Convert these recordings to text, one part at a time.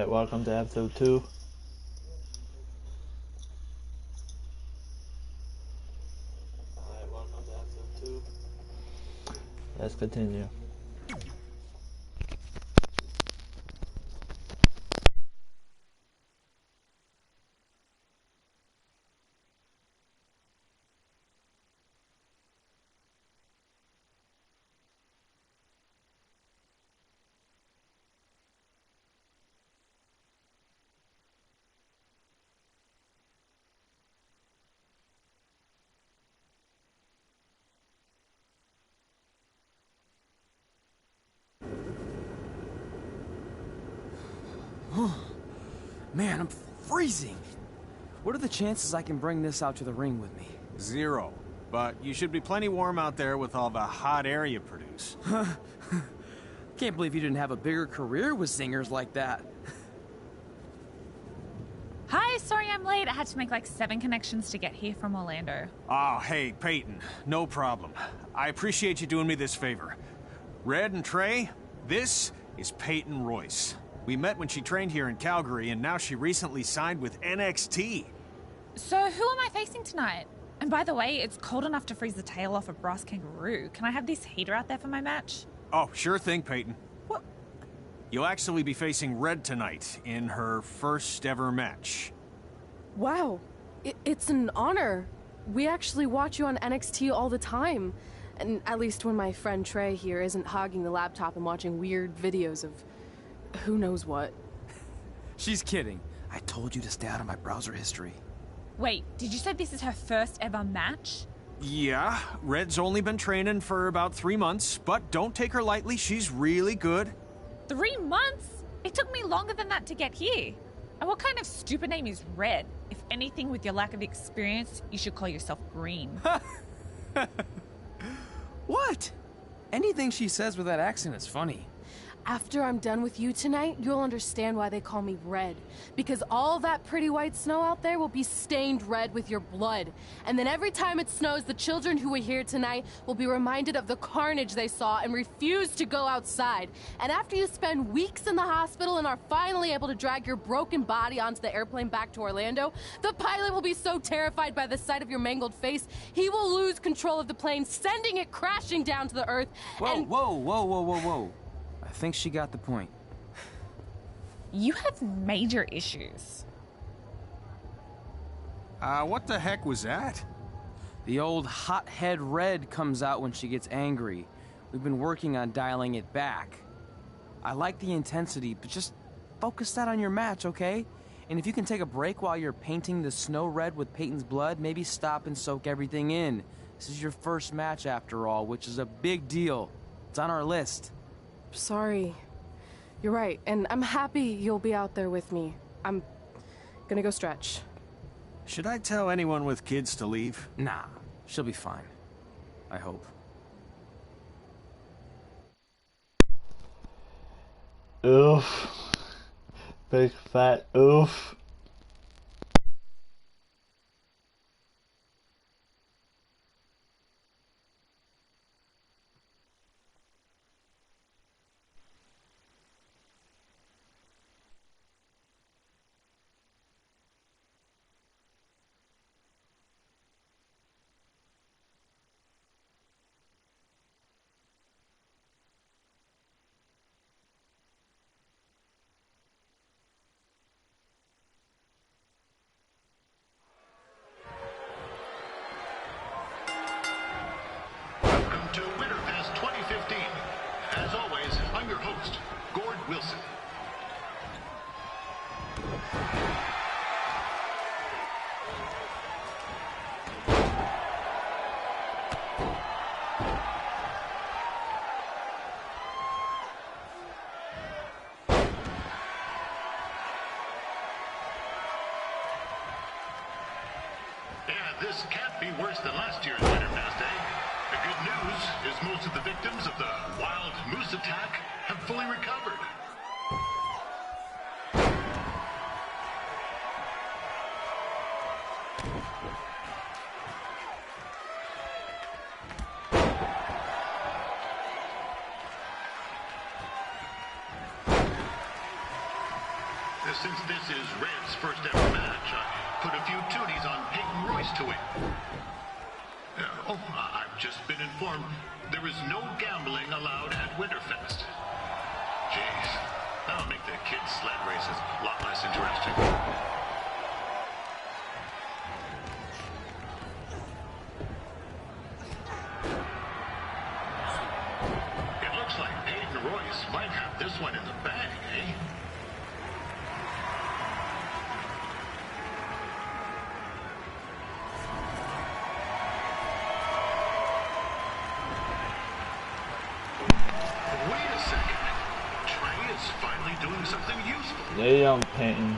Alright, welcome to episode 2. Let's continue. Man, I'm freezing. What are the chances I can bring this out to the ring with me? 0. But you should be plenty warm out there with all the hot air you produce. Can't believe you didn't have a bigger career with singers like that. Hi, sorry I'm late. I had to make like 7 connections to get here from Orlando. Oh, hey, Peyton. No problem. I appreciate you doing me this favor. Red and Trey, this is Peyton Royce. We met when she trained here in Calgary, and now she recently signed with NXT. So who am I facing tonight? And by the way, it's cold enough to freeze the tail off a brass kangaroo. Can I have this heater out there for my match? Oh, sure thing, Peyton. What? You'll actually be facing Red tonight in her first ever match. Wow, it's an honor. We actually watch you on NXT all the time. And at least when my friend Trey here isn't hogging the laptop and watching weird videos of who knows what. She's kidding. I told you to stay out of my browser history. Wait, did you say this is her first ever match? Yeah, Red's only been training for about 3 months, but don't take her lightly, she's really good. 3 months? It took me longer than that to get here. And what kind of stupid name is Red? If anything, with your lack of experience, you should call yourself Green. What? Anything she says with that accent is funny. After I'm done with you tonight, you'll understand why they call me Red. Because all that pretty white snow out there will be stained red with your blood. And then every time it snows, the children who are here tonight will be reminded of the carnage they saw and refuse to go outside. And after you spend weeks in the hospital and are finally able to drag your broken body onto the airplane back to Orlando, the pilot will be so terrified by the sight of your mangled face, he will lose control of the plane, sending it crashing down to the earth. Whoa. I think she got the point. You have major issues. What the heck was that? The old hothead Red comes out when she gets angry. We've been working on dialing it back. I like the intensity, but just focus that on your match, okay? And if you can take a break while you're painting the snow red with Peyton's blood, maybe stop and soak everything in. This is your first match after all, which is a big deal. It's on our list. Sorry. You're right, and I'm happy you'll be out there with me. I'm gonna go stretch. Should I tell anyone with kids to leave? Nah, she'll be fine. I hope. Oof. Big fat oof. To Winterfest 2015. As always, I'm your host, Gord Wilson. Yeah, this can't be worse than last year's Winterfest, eh? The good news is most of the victims of the wild moose attack have fully recovered. few toonies on Peyton Royce to win. I've just been informed there is no gambling allowed at Winterfest. Jeez, that'll make the kids' sled races a lot less interesting. It looks like Peyton Royce might have this one in the bag, eh? Doing something useful. Lay down, Peyton.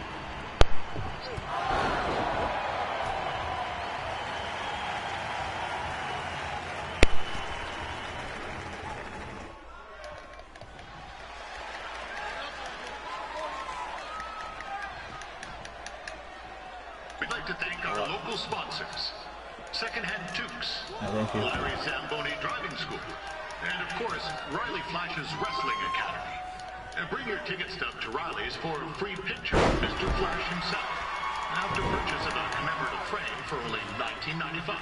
We'd like to thank our local sponsors. Secondhand Tukes, Thank you. Larry Zamboni Driving School, and of course, Riley Flash's Wrestling Academy. Bring your ticket stub to Riley's for a free picture of Mr. Flash himself. After purchase of a commemorative frame for only $19.95.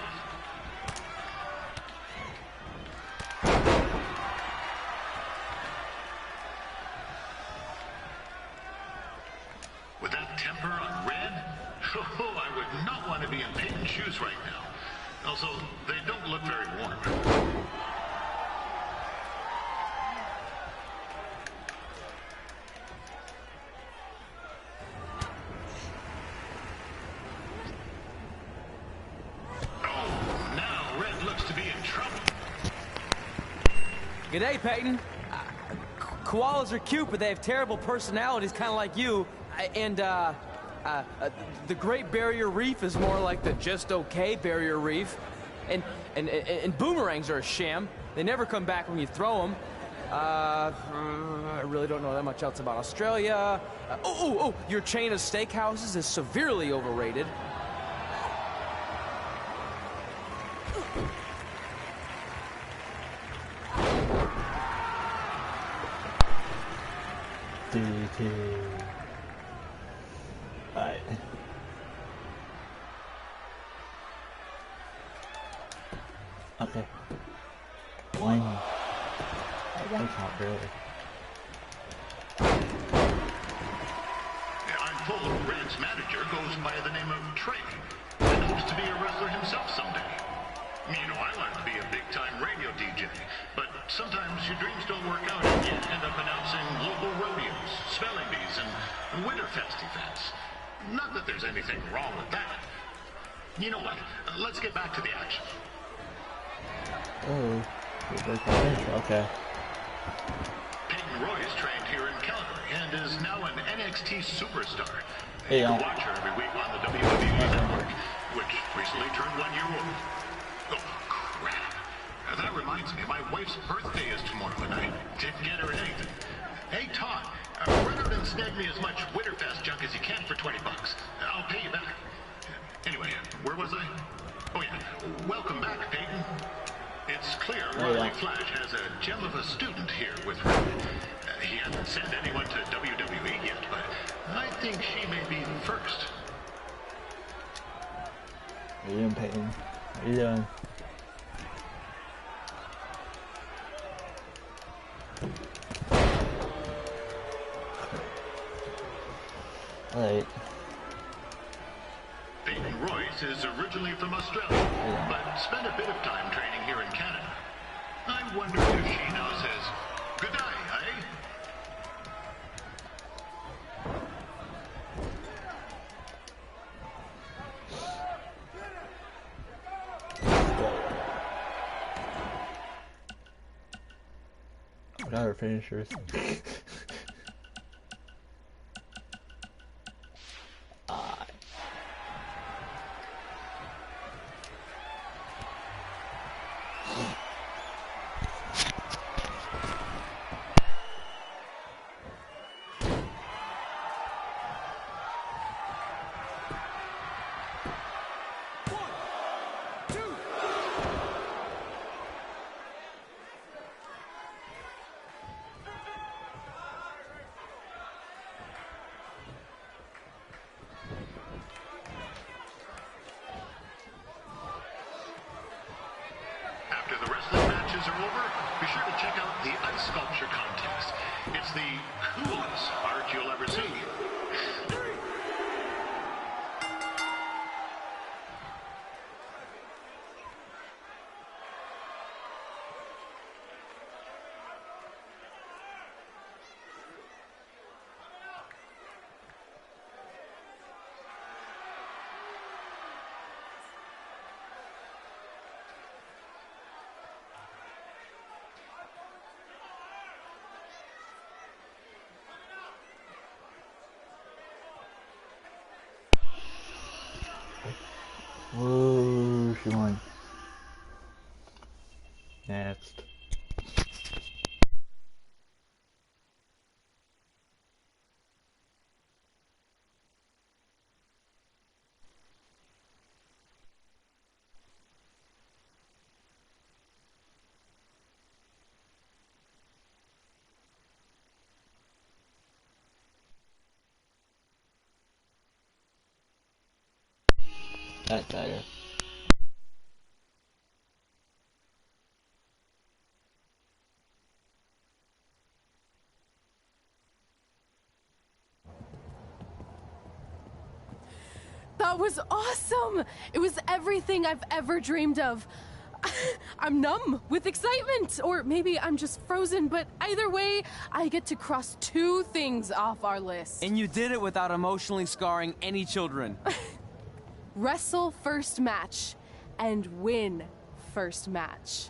With that temper on Red, I would not want to be in Peyton's shoes right now. Also, they don't look very warm. G'day, Peyton. Koalas are cute, but they have terrible personalities, kind of like you. And the Great Barrier Reef is more like the just okay Barrier Reef. And boomerangs are a sham. They never come back when you throw them. I really don't know that much else about Australia. Your chain of steakhouses is severely overrated. Alright. Okay. One. That's not really. I'm told Red's manager goes by the name of Trey and hopes to be a wrestler himself someday. You know, I wanted to be a big-time radio DJ, but sometimes your dreams don't work out and you end up announcing local rodeos, spelling bees, and Winterfest events. Not that there's anything wrong with that. You know what? Let's get back to the action. Okay. Peyton Royce trained here in Calgary and is now an NXT superstar. Hey, you can watch her every week on the WWE Network, which recently turned 1 year old. Oh, crap. That reminds me, my wife's birthday is tomorrow, and I didn't get her anything. Hey, Todd, run out and snag me as much Winterfest junk as you can for $20. I'll pay you back. Anyway, where was I? Oh, yeah. Welcome back, Peyton. It's clear Riley Flash has a gem of a student here with her. He hasn't sent anyone to WWE yet, but I think she may be the first. What are you doing, Peyton? What are you doing? Alright. Peyton Royce is originally from Australia, but spent a bit of time training here in Canada. I wonder if she now says, good day, eh? Got her finishers. matches are over, be sure to check out the ice sculpture contest. It's the coolest art you'll ever see. Whoa, she won. Next. That's better. That was awesome! It was everything I've ever dreamed of. I'm numb with excitement, or maybe I'm just frozen, but either way, I get to cross 2 things off our list. And you did it without emotionally scarring any children. Wrestle first match, and win first match.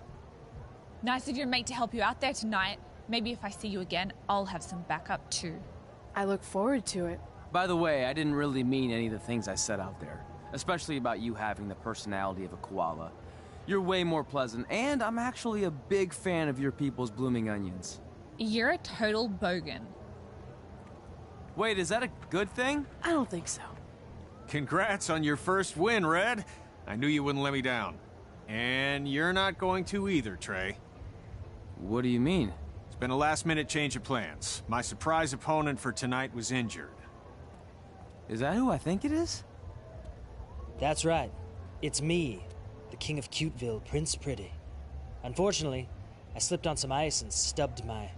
Nice of your mate to help you out there tonight. Maybe if I see you again, I'll have some backup too. I look forward to it. By the way, I didn't really mean any of the things I said out there. Especially about you having the personality of a koala. You're way more pleasant, and I'm actually a big fan of your people's blooming onions. You're a total bogan. Wait, is that a good thing? I don't think so. Congrats on your first win, Red. I knew you wouldn't let me down. And you're not going to either, Trey. What do you mean? It's been a last-minute change of plans. My surprise opponent for tonight was injured. Is that who I think it is? That's right. It's me, the King of Cuteville, Prince Pretty. Unfortunately, I slipped on some ice and stubbed my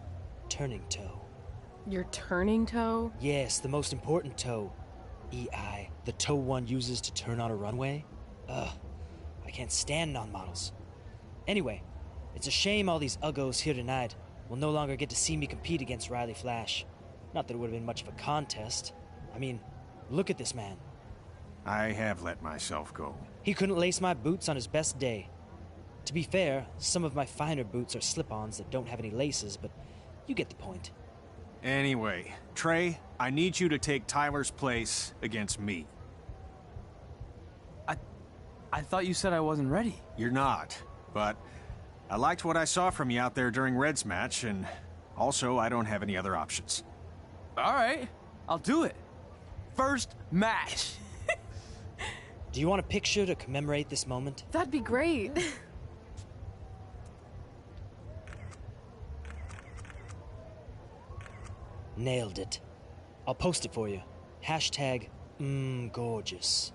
turning toe. Your turning toe? Yes, the most important toe. EI, the toe one uses to turn on a runway. Ugh, I can't stand non-models. Anyway, it's a shame all these uggos here tonight will no longer get to see me compete against Riley Flash. Not that it would have been much of a contest. I mean, look at this man. I have let myself go. He couldn't lace my boots on his best day. To be fair, some of my finer boots are slip-ons that don't have any laces, but you get the point. Anyway, Trey, I need you to take Tyler's place against me. I thought you said I wasn't ready. You're not, but I liked what I saw from you out there during Red's match, and also I don't have any other options. All right, I'll do it. First match. Do you want a picture to commemorate this moment? That'd be great. Nailed it. I'll post it for you. Hashtag gorgeous.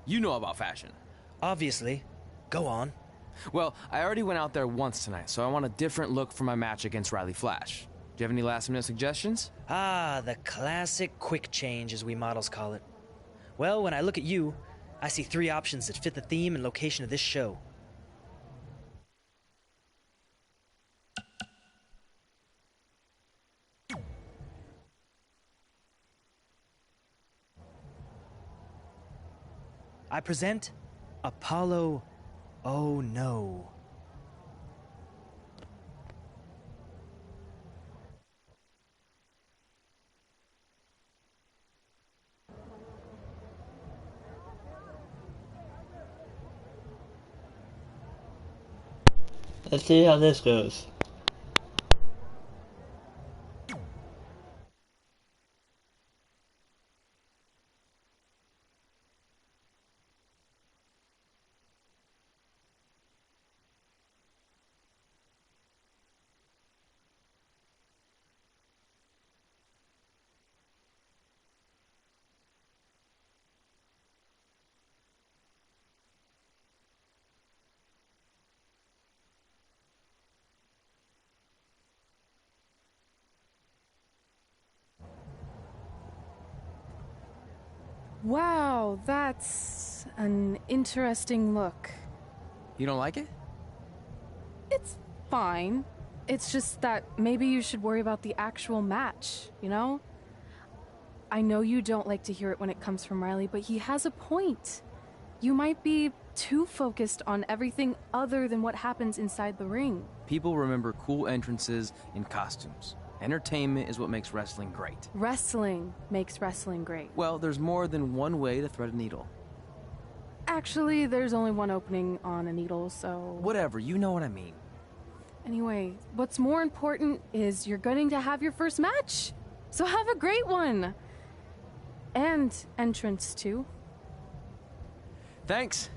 You know about fashion. Obviously. Go on. Well, I already went out there once tonight, so I want a different look for my match against Riley Flash. Do you have any last-minute suggestions? Ah, the classic quick change, as we models call it. Well, when I look at you, I see 3 options that fit the theme and location of this show. I present Apollo. Oh no. Let's see how this goes. Wow, that's an interesting look. You don't like it? It's fine. It's just that maybe you should worry about the actual match, you know? I know you don't like to hear it when it comes from Riley, but he has a point. You might be too focused on everything other than what happens inside the ring. People remember cool entrances and costumes. Entertainment is what makes wrestling great. Wrestling makes wrestling great. Well, there's more than one way to thread a needle. Actually, there's only one opening on a needle, so... Whatever, you know what I mean. Anyway, what's more important is you're going to have your first match. So have a great one. And entrance, too. Thanks.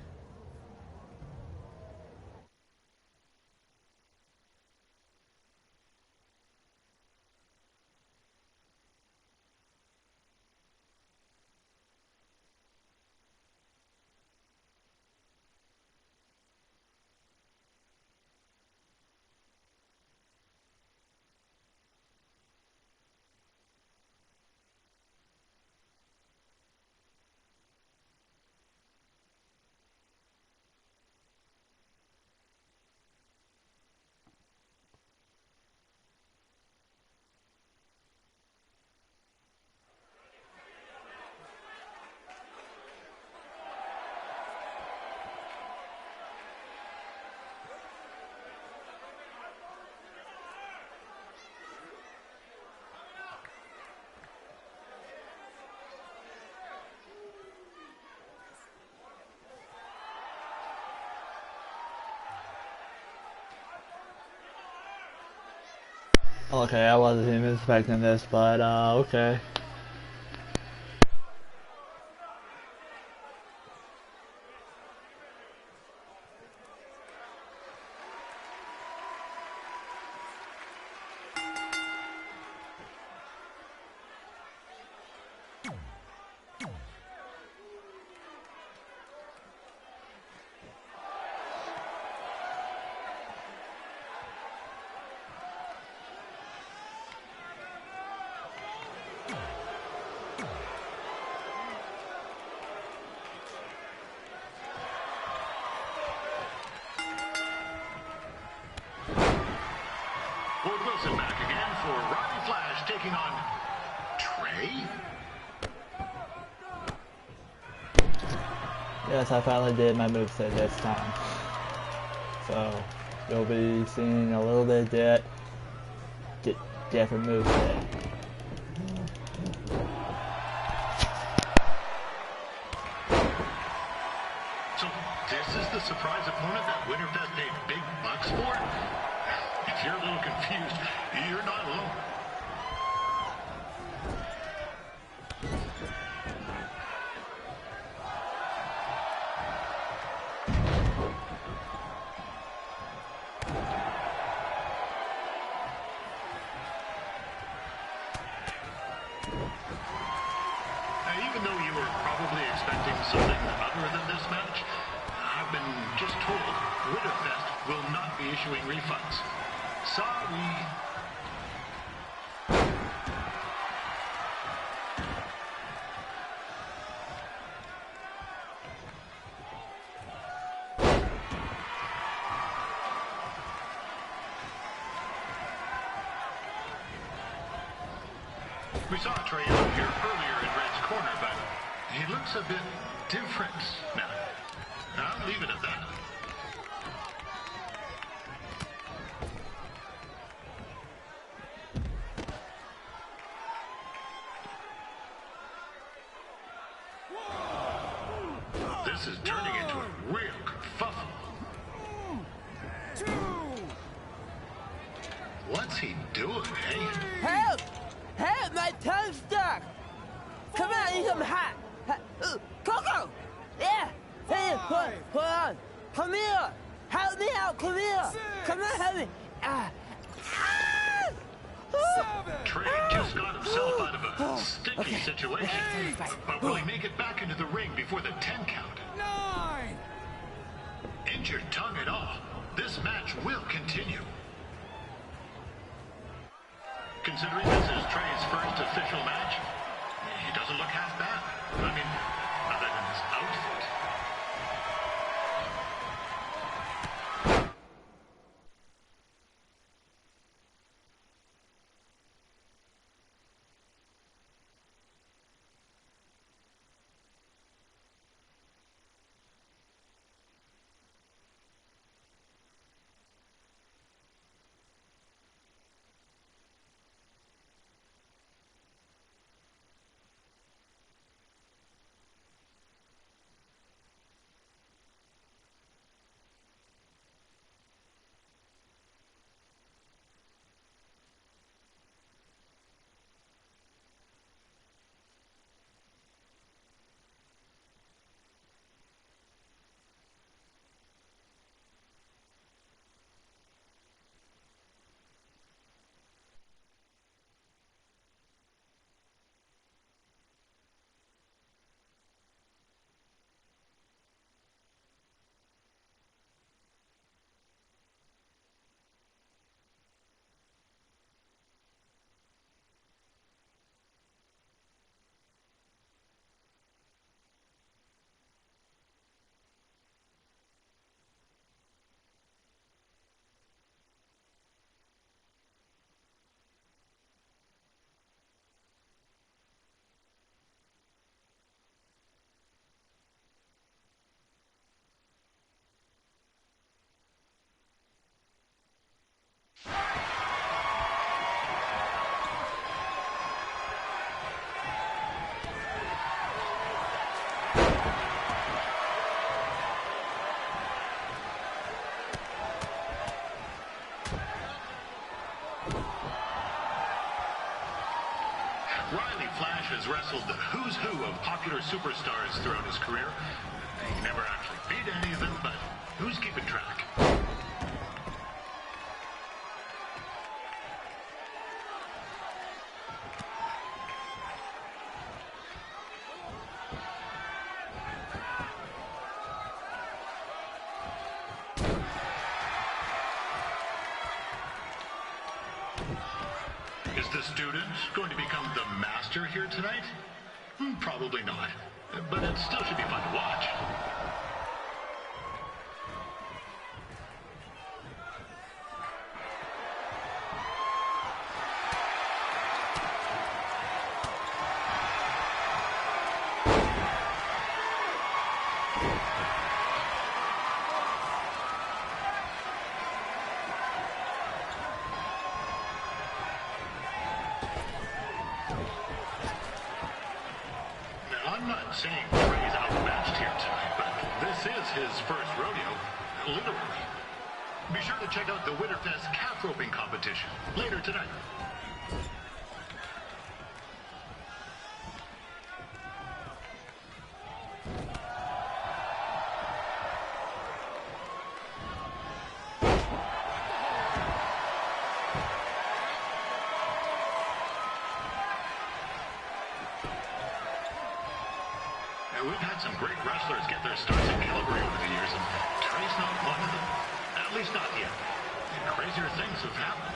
Okay, I wasn't even expecting this, but okay. Ward Wilson back again for Riley Flash taking on Trey. Yes, I finally did my moveset this time. So, you'll be seeing a little bit of that different moveset. So this is the surprise opponent that Winterfest paid big bucks for? If you're a little confused, you're not alone. Even though you were probably expecting something other than this match, I've been just told Winterfest will not be issuing refunds. Sorry. We saw Trey out here earlier in Red's corner, but he looks a bit different now. I'll leave it at that. This is turning into a real kerfuffle. What's he doing, eh? Help! Help! My tongue's stuck! Come on, I need some hot! Coco! Yeah! Hey, hold on! Come here! Help me out! Come here! Come on, help me! Trey just got himself out of a sticky situation. But will he make it back into the ring before the 10 count? 9! Injured tongue and all, this match will continue. Considering this is Trey's first official match, he doesn't look half bad. I mean, other than his outfit. Riley Flash has wrestled the who's who of popular superstars throughout his career. He never actually beat any of them, but who's keeping track? Is the student going to become the master here tonight? Probably not. But it still should be fun to watch. I'm not saying Trey's outmatched here tonight, but this is his first rodeo, literally. Be sure to check out the Winterfest calf roping competition later tonight. We've had some great wrestlers get their starts in Calgary over the years, and Trey's not one of them. At least not yet. And crazier things have happened.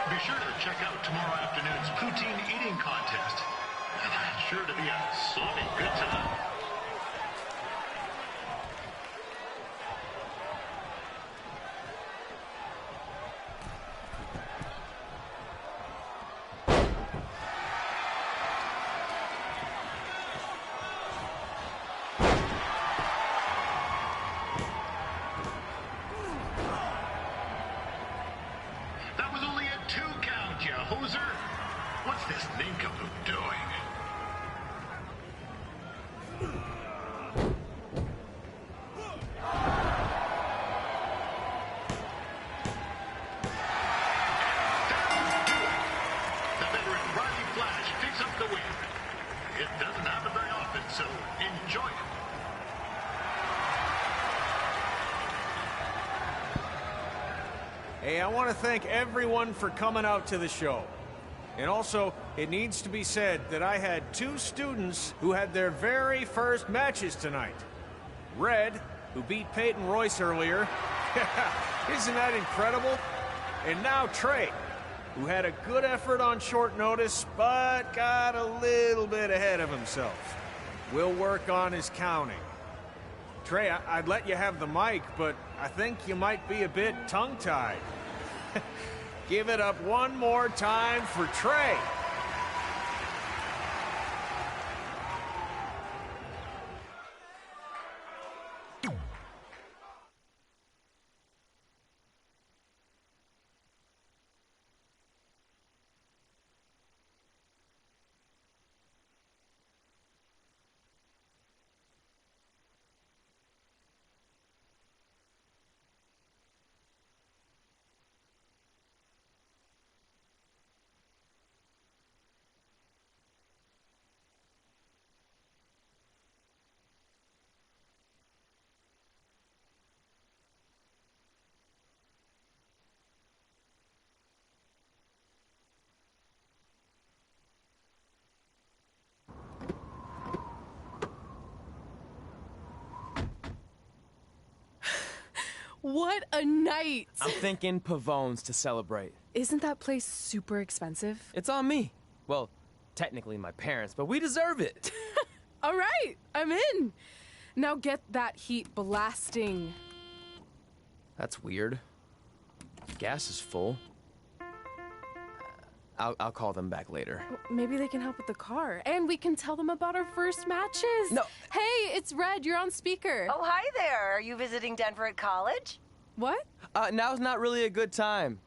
Be sure to check out tomorrow afternoon's poutine eating contest. That's sure to be a sloppy good time. That was only a 2 count, you hoser. What's this nincompoop doing? The veteran Riley Flash picks up the win. It doesn't happen very often, so enjoy it. Hey, I want to thank everyone for coming out to the show. And also, it needs to be said that I had 2 students who had their very first matches tonight. Red, who beat Peyton Royce earlier. Isn't that incredible? And now Trey, who had a good effort on short notice, but got a little bit ahead of himself. We'll work on his counting. Trey, I'd let you have the mic, but I think you might be a bit tongue-tied. Give it up one more time for Trey. What a night! I'm thinking Pavone's to celebrate. Isn't that place super expensive? It's on me. Well, technically my parents, but we deserve it. All right, I'm in. Now get that heat blasting. That's weird. Gas is full. I'll call them back later. Maybe they can help with the car, and we can tell them about our first matches. No. Hey, it's Red. You're on speaker. Oh, hi there. Are you visiting Denver at college? What? Now's not really a good time.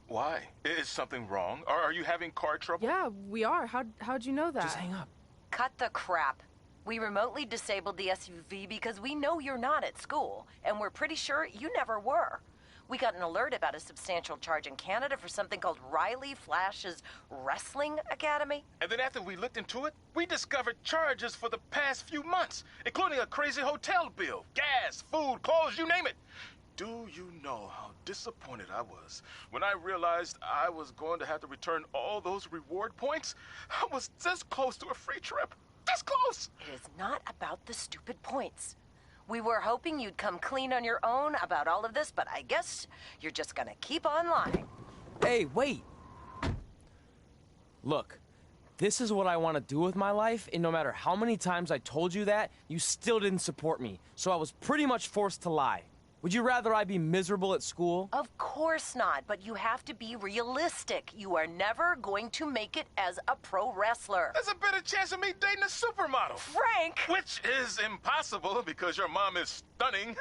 Why? Is something wrong? Or are you having car trouble? Yeah, we are. How'd you know that? Just hang up. Cut the crap. We remotely disabled the SUV because we know you're not at school, and we're pretty sure you never were. We got an alert about a substantial charge in Canada for something called Riley Flash's Wrestling Academy. And then after we looked into it, we discovered charges for the past few months, including a crazy hotel bill, gas, food, clothes, you name it. Do you know how disappointed I was when I realized I was going to have to return all those reward points? I was this close to a free trip. This close! It is not about the stupid points. We were hoping you'd come clean on your own about all of this, but I guess you're just gonna keep on lying. Hey, wait. Look, this is what I want to do with my life, and no matter how many times I told you that, you still didn't support me. So I was pretty much forced to lie. Would you rather I be miserable at school? Of course not, but you have to be realistic. You are never going to make it as a pro wrestler. There's a better chance of me dating a supermodel. Frank! Which is impossible because your mom is stunning,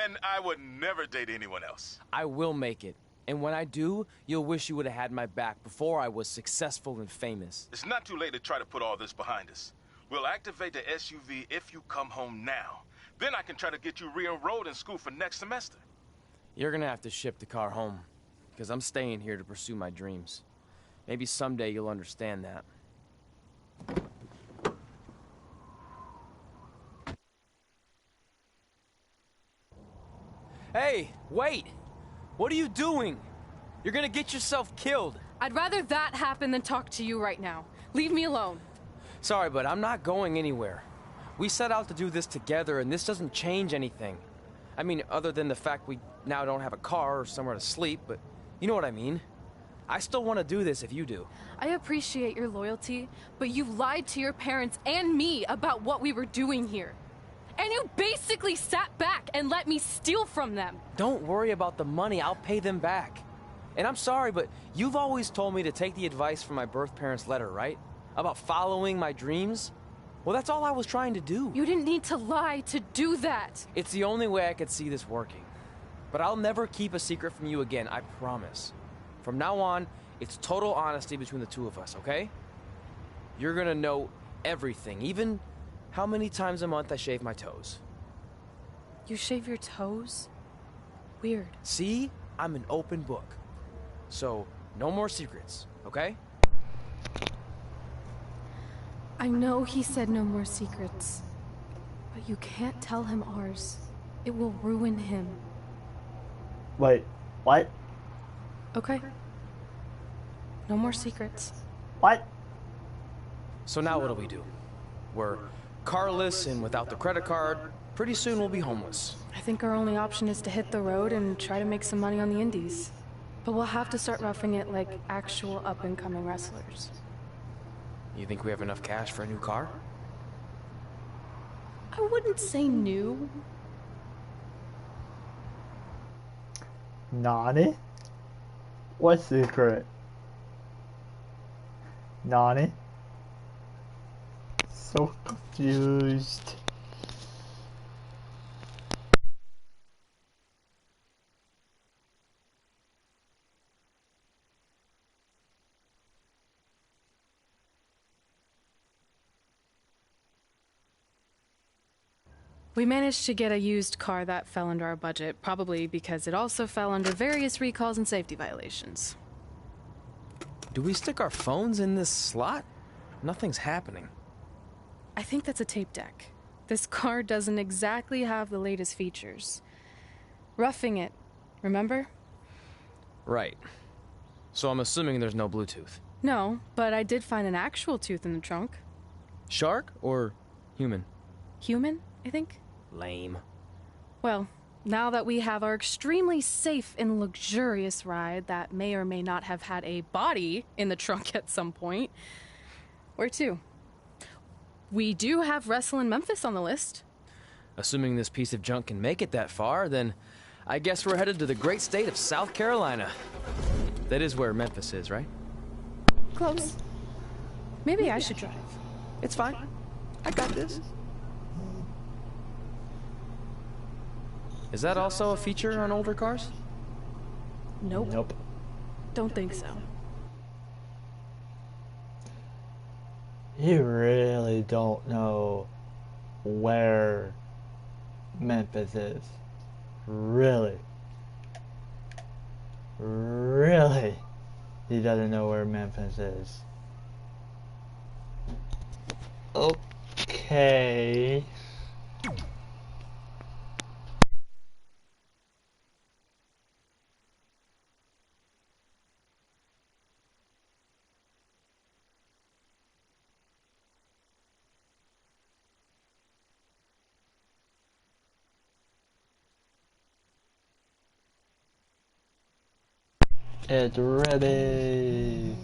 and I would never date anyone else. I will make it. And when I do, you'll wish you would have had my back before I was successful and famous. It's not too late to try to put all this behind us. We'll activate the SUV if you come home now. Then I can try to get you re-enrolled in school for next semester. You're gonna have to ship the car home, because I'm staying here to pursue my dreams. Maybe someday you'll understand that. Hey, wait! What are you doing? You're gonna get yourself killed. I'd rather that happen than talk to you right now. Leave me alone. Sorry, but I'm not going anywhere. We set out to do this together, and this doesn't change anything. I mean, other than the fact we now don't have a car or somewhere to sleep, but you know what I mean. I still want to do this if you do. I appreciate your loyalty, but you lied to your parents and me about what we were doing here. And you basically sat back and let me steal from them. Don't worry about the money, I'll pay them back. And I'm sorry, but you've always told me to take the advice from my birth parents' letter, right? About following my dreams? Well, that's all I was trying to do. You didn't need to lie to do that. It's the only way I could see this working. But I'll never keep a secret from you again, I promise. From now on, it's total honesty between the two of us, okay? You're gonna know everything, even how many times a month I shave my toes. You shave your toes? Weird. See? I'm an open book. So, no more secrets, okay? I know he said no more secrets, but you can't tell him ours. It will ruin him. Wait, what? Okay. No more secrets. What? So now what'll we do? We're carless and without the credit card. Pretty soon we'll be homeless. I think our only option is to hit the road and try to make some money on the indies. But we'll have to start roughing it like actual up-and-coming wrestlers. You think we have enough cash for a new car? I wouldn't say new. Nani? What secret? Nani? So confused. We managed to get a used car that fell under our budget, probably because it also fell under various recalls and safety violations. Do we stick our phones in this slot? Nothing's happening. I think that's a tape deck. This car doesn't exactly have the latest features. Roughing it, remember? Right. So I'm assuming there's no Bluetooth. No, but I did find an actual tooth in the trunk. Shark or human? Human, I think. Lame. Well, now that we have our extremely safe and luxurious ride that may or may not have had a body in the trunk at some point, where to? We do have Wrestle in Memphis on the list. Assuming this piece of junk can make it that far, then I guess we're headed to the great state of South Carolina. That is where Memphis is, right? Close. Maybe I should drive. It's fine. I got this. Is that also a feature on older cars? Nope. Nope. Don't think so. You really don't know where Memphis is. Really. Really. He doesn't know where Memphis is. Okay. It's ready.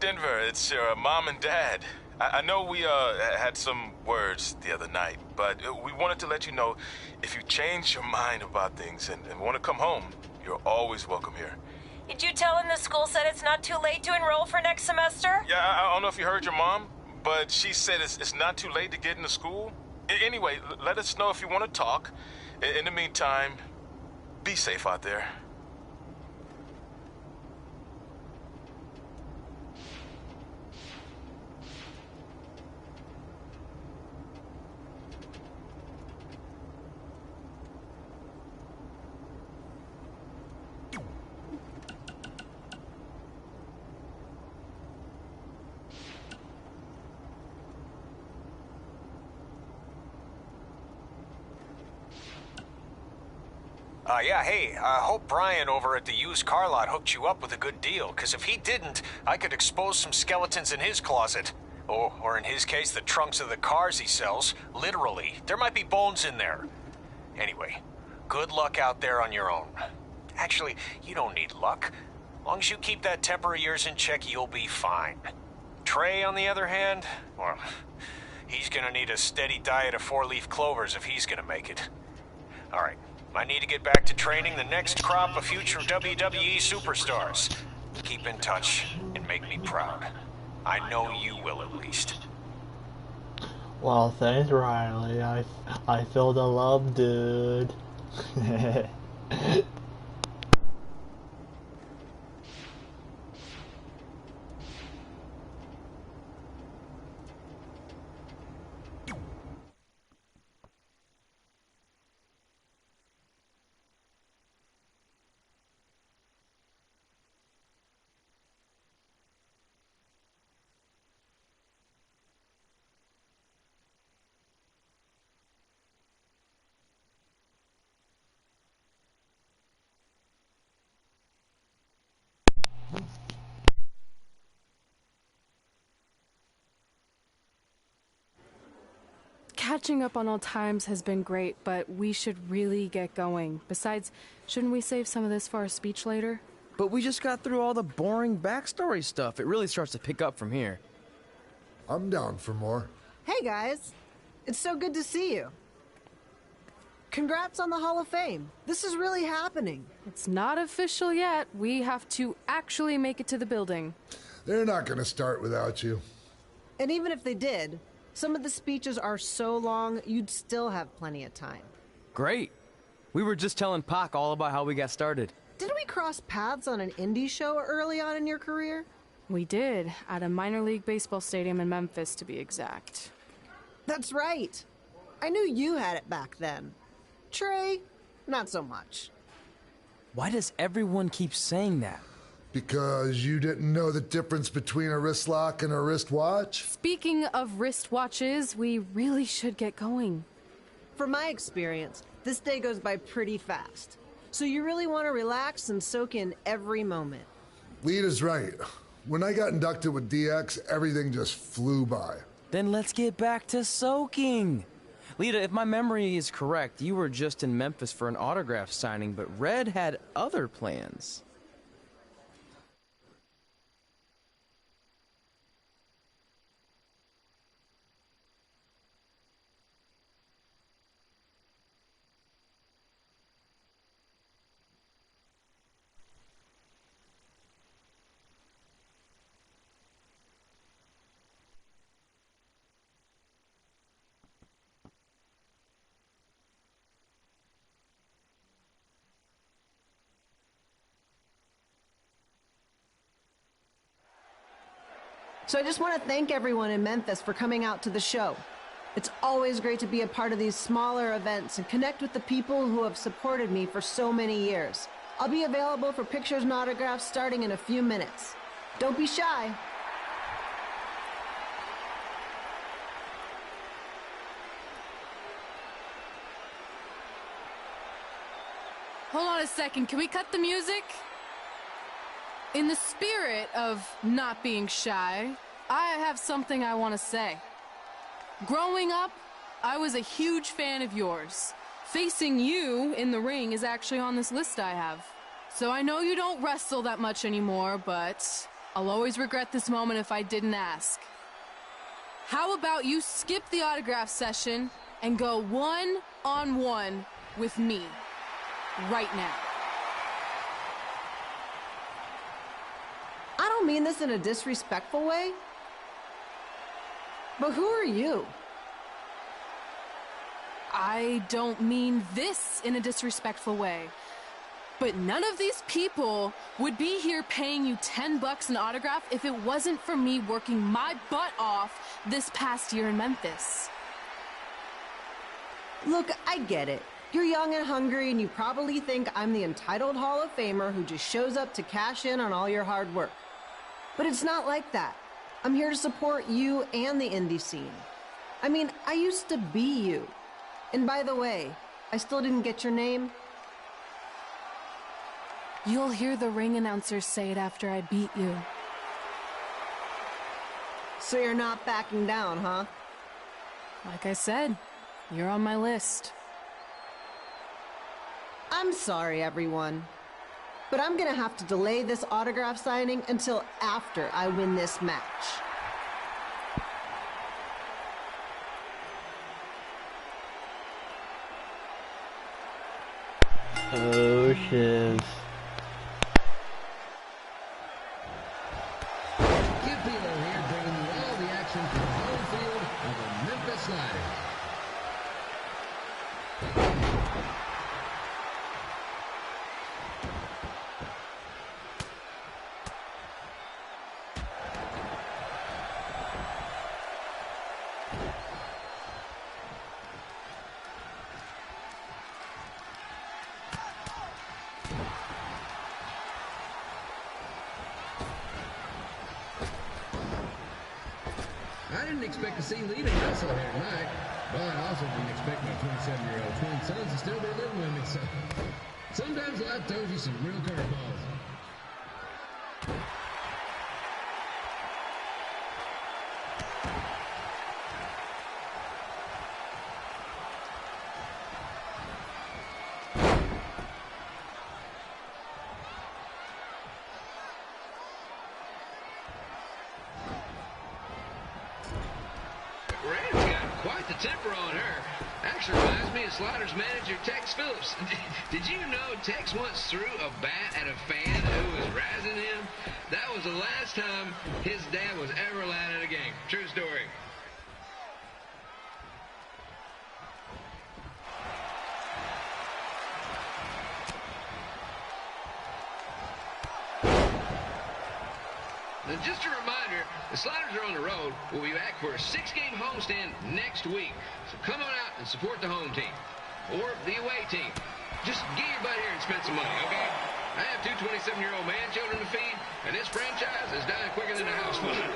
Denver. It's your mom and dad. I know we had some words the other night, but we wanted to let you know if you change your mind about things and want to come home, you're always welcome here. Did you tell him the school said it's not too late to enroll for next semester? Yeah, I don't know if you heard your mom, but she said it's not too late to get into school. Anyway, let us know if you want to talk. In the meantime, be safe out there. Yeah, hey, I hope Brian over at the used car lot hooked you up with a good deal, because if he didn't, I could expose some skeletons in his closet. Oh, or in his case, the trunks of the cars he sells. Literally. There might be bones in there. Anyway, good luck out there on your own. Actually, you don't need luck. As long as you keep that temper of yours in check, you'll be fine. Trey, on the other hand, well, he's gonna need a steady diet of four-leaf clovers if he's gonna make it. All right. I need to get back to training the next crop of future WWE superstars. Keep in touch and make me proud. I know you will, at least. Well, thanks, Riley. I feel the love, dude. Catching up on old times has been great, but we should really get going. Besides, shouldn't we save some of this for our speech later? But we just got through all the boring backstory stuff. It really starts to pick up from here. I'm down for more. Hey guys, it's so good to see you. Congrats on the Hall of Fame. This is really happening. It's not official yet. We have to actually make it to the building. They're not going to start without you. And even if they did, some of the speeches are so long, you'd still have plenty of time. Great. We were just telling Pac all about how we got started. Didn't we cross paths on an indie show early on in your career? We did, at a minor league baseball stadium in Memphis, to be exact. That's right. I knew you had it back then. Trey, not so much. Why does everyone keep saying that? Because you didn't know the difference between a wrist lock and a wristwatch? Speaking of wristwatches, we really should get going. From my experience, this day goes by pretty fast. So you really want to relax and soak in every moment. Lita's right. When I got inducted with DX, everything just flew by. Then let's get back to soaking. Lita, if my memory is correct, you were just in Memphis for an autograph signing, but Red had other plans. So I just want to thank everyone in Memphis for coming out to the show. It's always great to be a part of these smaller events and connect with the people who have supported me for so many years. I'll be available for pictures and autographs starting in a few minutes. Don't be shy. Hold on a second, can we cut the music? In the spirit of not being shy, I have something I want to say. Growing up, I was a huge fan of yours. Facing you in the ring is actually on this list I have. So I know you don't wrestle that much anymore, but I'll always regret this moment if I didn't ask. How about you skip the autograph session and go one-on-one with me right now? I don't mean this in a disrespectful way, but who are you? I don't mean this in a disrespectful way, but none of these people would be here paying you $10 an autograph if it wasn't for me working my butt off this past year in Memphis. Look, I get it. You're young and hungry, and you probably think I'm the entitled Hall of Famer who just shows up to cash in on all your hard work. But it's not like that. I'm here to support you and the indie scene. I mean, I used to be you. And by the way, I still didn't get your name. You'll hear the ring announcer say it after I beat you. So you're not backing down, huh? Like I said, you're on my list. I'm sorry, everyone. But I'm gonna have to delay this autograph signing until after I win this match. Oh, shiz. Skip Hilo here, bringing you all the action from the home field of the Memphis Sliders. I didn't expect to see Lita wrestle here tonight, but I also didn't expect my 27-year-old twin sons to still be living with me, so sometimes life throws you some real curveballs. Randy's got quite the temper on her. Actually reminds me of Sliders manager Tex Phillips. Did you know Tex once threw a bat at a fan who was razzing him? That was the last time his dad was ever allowed at a game. True story. Now, just a reminder, the Sliders are on the road. We'll be back for a 6-game homestand next week. So come on out and support the home team. Or the away team. Just get your butt here and spend some money, okay? I have 2 27-year-old man children to feed, and this franchise is dying quicker than a house fire.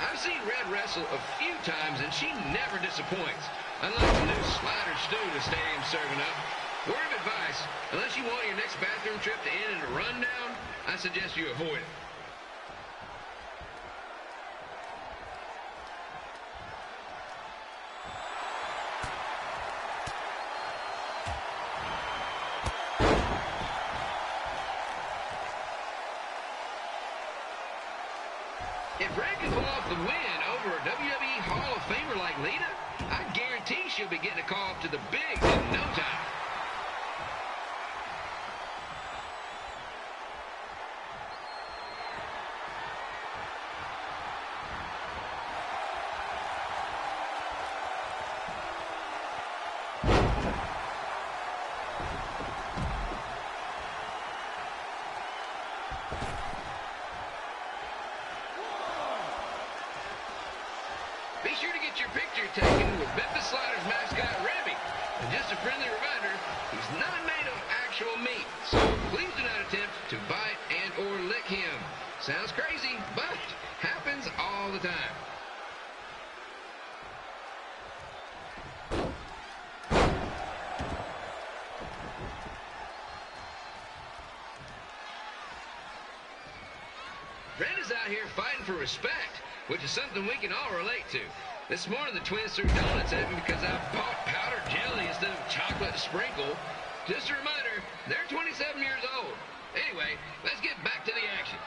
I've seen Red wrestle a few times, and she never disappoints. Unlike the new slider stew the stadium's serving up. Word of advice, unless you want your next bathroom trip to end in a rundown, I suggest you avoid it. If Red can pull off the win over a WWE Hall of Famer like Lita, I guarantee she'll be getting a call up to the bigs in no time. Be sure to get your picture taken with Memphis Sliders mascot Remy. And just a friendly reminder, he's not made of actual meat, so please do not attempt to bite and or lick him. Sounds crazy, but happens all the time. guys out here fighting for respect, which is something we can all relate to. This morning, the twins threw donuts at me because I bought powdered jelly instead of chocolate sprinkle. Just a reminder, they're 27 years old. Anyway, let's get back to the action.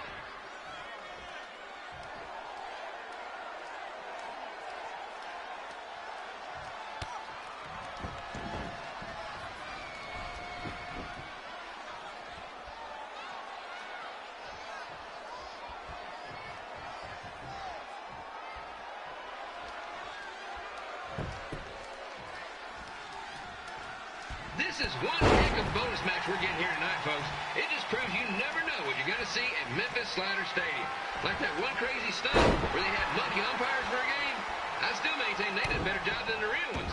This is one heck of a bonus match we're getting here tonight, folks. It just proves you never know what you're going to see at Memphis Slider Stadium. Like that one crazy stunt where they had monkey umpires for a game. I still maintain they did a better job than the real ones.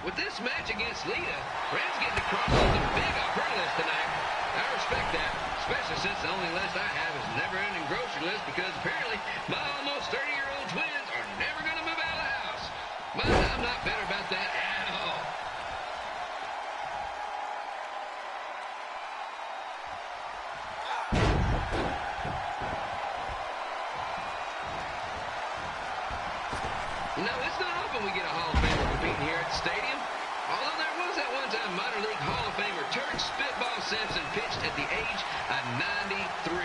With this match against Lita, Red's getting across something big off her list tonight. I respect that, especially since the only list I have is a never-ending grocery list because apparently my almost 30-year-old twins are never going to move out of the house. But I'm not better about that at all. You know, it's not often we get a Hall of Famer competing here at the stadium. Although there was that one time minor league Hall of Famer Turk Spitball Simpson pitched at the age of 93.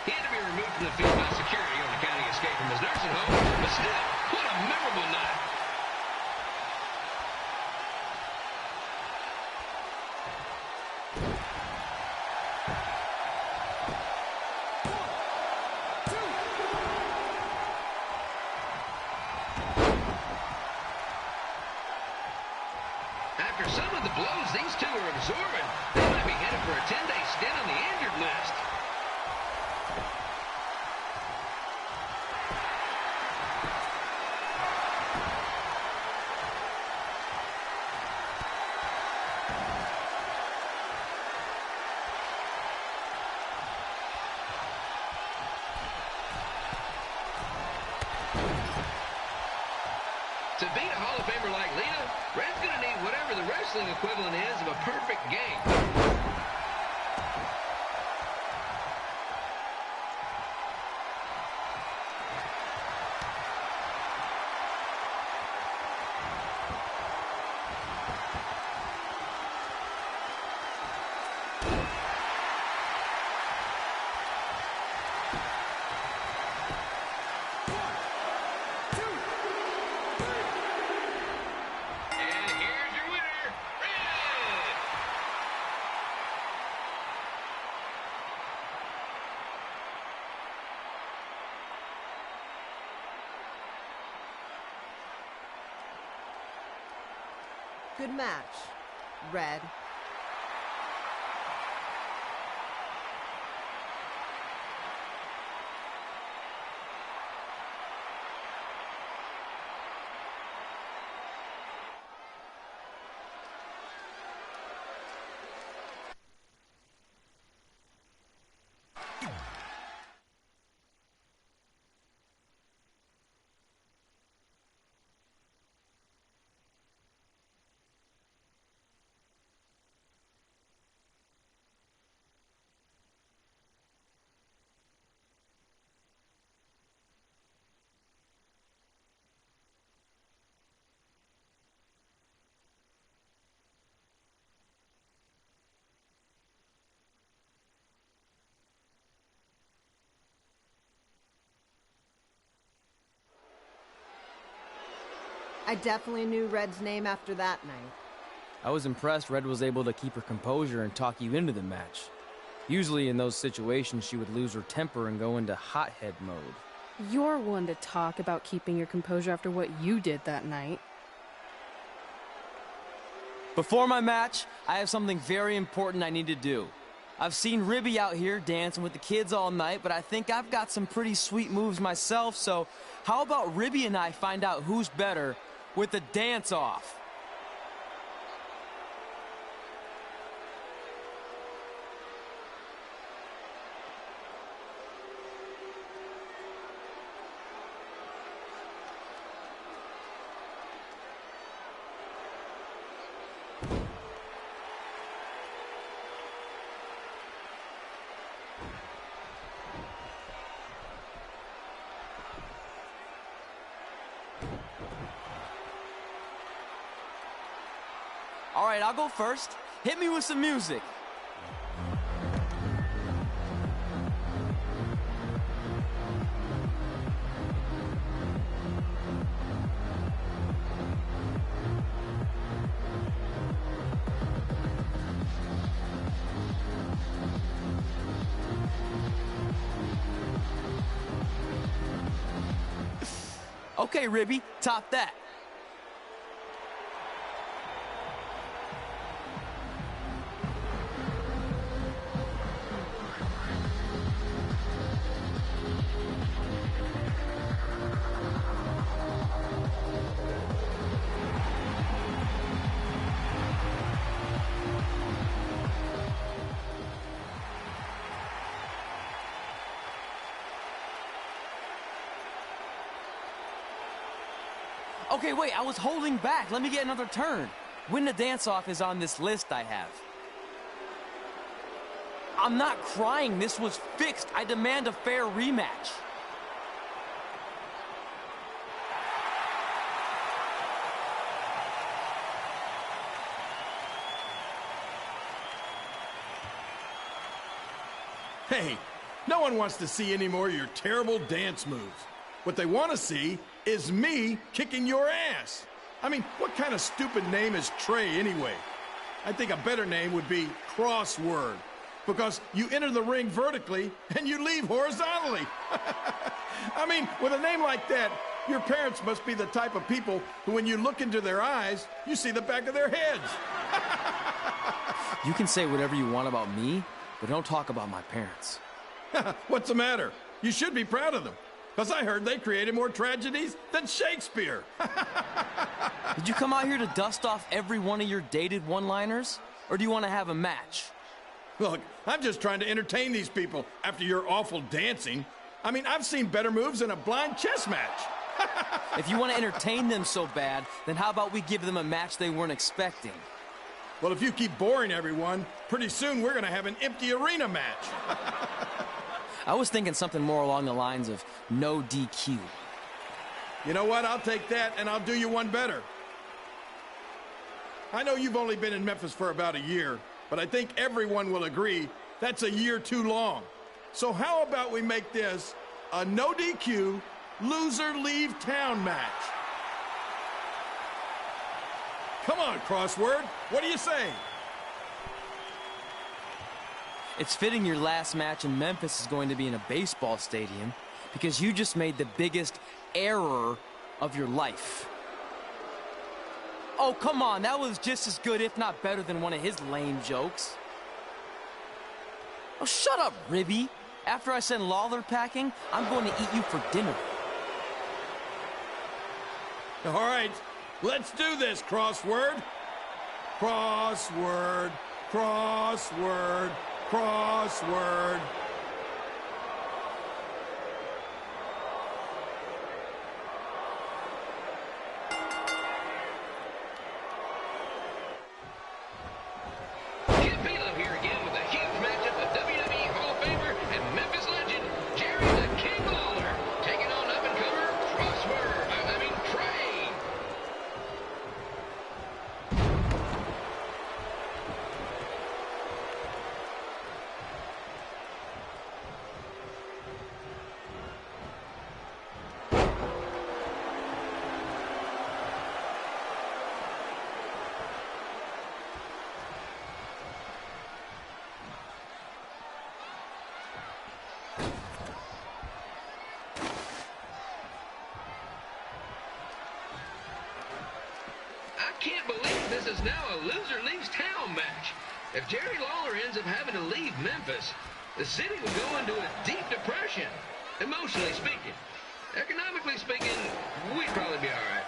He had to be removed from the field by security on account of escape from his nursing home, but still, what a memorable night. After some of the blows these two are absorbing, they might be headed for a 10-day stint on the injured list. To beat a Hall of Famer like Lita, Red's going to need whatever the wrestling equivalent is of a perfect game. Good match, Red. I definitely knew Red's name after that night. I was impressed Red was able to keep her composure and talk you into the match. Usually in those situations, she would lose her temper and go into hothead mode. You're one to talk about keeping your composure after what you did that night. Before my match, I have something very important I need to do. I've seen Ribby out here dancing with the kids all night, but I think I've got some pretty sweet moves myself, so how about Ribby and I find out who's better with the dance-off? All right, I'll go first. Hit me with some music. Okay, Ribby, top that. Okay, wait, I was holding back. Let me get another turn. Win the dance-off is on this list I have. I'm not crying. This was fixed. I demand a fair rematch. Hey, no one wants to see any more of your terrible dance moves. What they want to see is me kicking your ass. I mean, what kind of stupid name is Trey anyway? I think a better name would be Crossword, because you enter the ring vertically and you leave horizontally. I mean, with a name like that, your parents must be the type of people who, when you look into their eyes, you see the back of their heads. You can say whatever you want about me, but don't talk about my parents. What's the matter? You should be proud of them. Because I heard they created more tragedies than Shakespeare. Did you come out here to dust off every one of your dated one-liners? Or do you want to have a match? Look, I'm just trying to entertain these people after your awful dancing. I mean, I've seen better moves in a blind chess match. If you want to entertain them so bad, then how about we give them a match they weren't expecting? Well, if you keep boring everyone, pretty soon we're going to have an empty arena match. I was thinking something more along the lines of no DQ. You know what? I'll take that, and I'll do you one better. I know you've only been in Memphis for about a year, but I think everyone will agree that's a year too long. So how about we make this a no DQ, loser leave town match? Come on, Crossword. What do you say? It's fitting your last match in Memphis is going to be in a baseball stadium because you just made the biggest error of your life. Oh, come on. That was just as good, if not better, than one of his lame jokes. Oh, shut up, Ribby. After I send Lawler packing, I'm going to eat you for dinner. All right, let's do this, Crossword. Crossword, crossword, crossword. I can't believe this is now a loser leaves town match. If Jerry Lawler ends up having to leave Memphis, the city would go into a deep depression, emotionally speaking. Economically speaking, we'd probably be all right.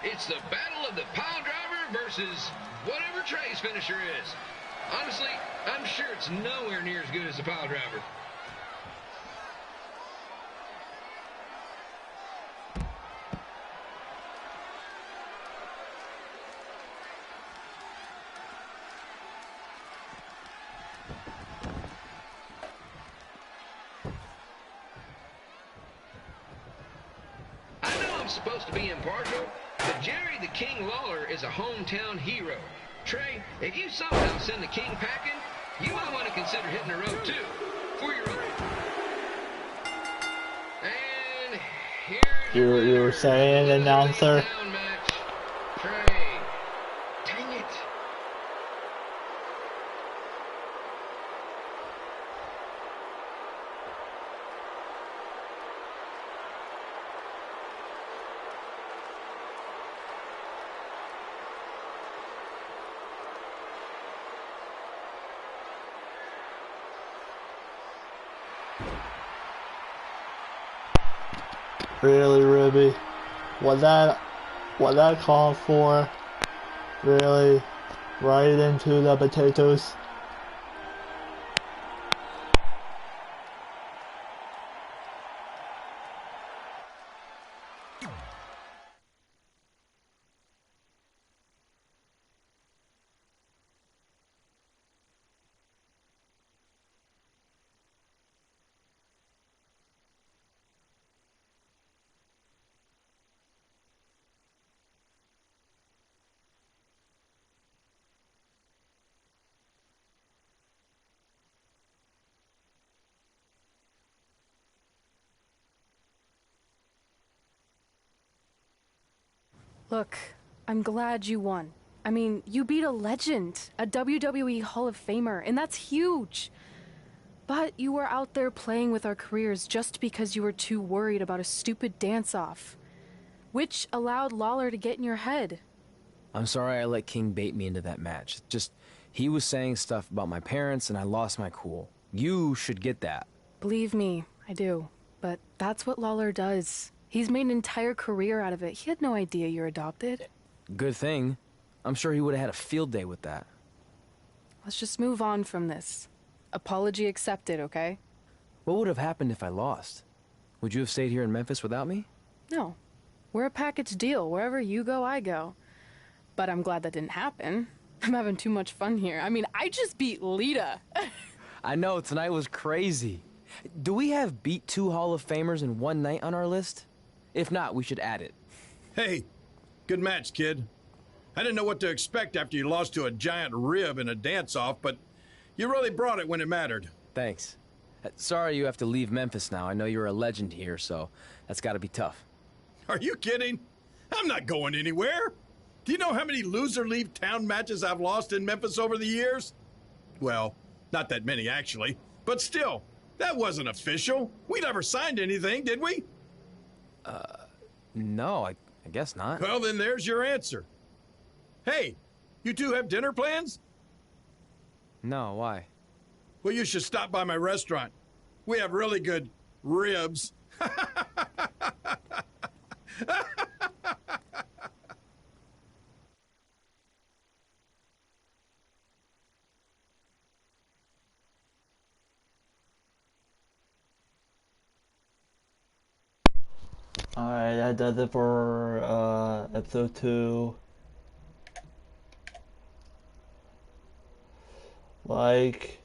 It's the battle of the pile driver versus whatever Trey's finisher is. Honestly, I'm sure it's nowhere near as good as the pile driver. I'm supposed to be impartial, but Jerry the King Lawler is a hometown hero. Trey, if you somehow send the King packing, you might want to consider hitting the road too, for your own. And here's You were saying, announcer? match. Trey. Dang it. Really, Ruby? Was that called for? Really? Right into the potatoes? Look, I'm glad you won. I mean, you beat a legend, a WWE Hall of Famer, and that's huge. But you were out there playing with our careers just because you were too worried about a stupid dance-off, which allowed Lawler to get in your head. I'm sorry I let King bait me into that match. Just, he was saying stuff about my parents and I lost my cool. You should get that. Believe me, I do. But that's what Lawler does. He's made an entire career out of it. He had no idea you're adopted. Good thing. I'm sure he would have had a field day with that. Let's just move on from this. Apology accepted, okay? What would have happened if I lost? Would you have stayed here in Memphis without me? No. We're a package deal. Wherever you go, I go. But I'm glad that didn't happen. I'm having too much fun here. I mean, I just beat Lita. I know, tonight was crazy. Do we have beat 2 Hall of Famers in one night on our list? If not, we should add it. Hey, good match, kid. I didn't know what to expect after you lost to a giant rib in a dance-off, but you really brought it when it mattered. Thanks. Sorry you have to leave Memphis now. I know you're a legend here, so that's gotta be tough. Are you kidding? I'm not going anywhere. Do you know how many loser-leave-town matches I've lost in Memphis over the years? Well, not that many, actually. But still, that wasn't official. We never signed anything, did we? No, I guess not. Well, then there's your answer. Hey, you two have dinner plans? No, why? Well, you should stop by my restaurant. We have really good ribs. Alright, that does it for episode 2. Like,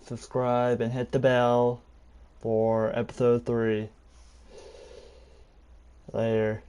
subscribe, and hit the bell for episode 3. Later.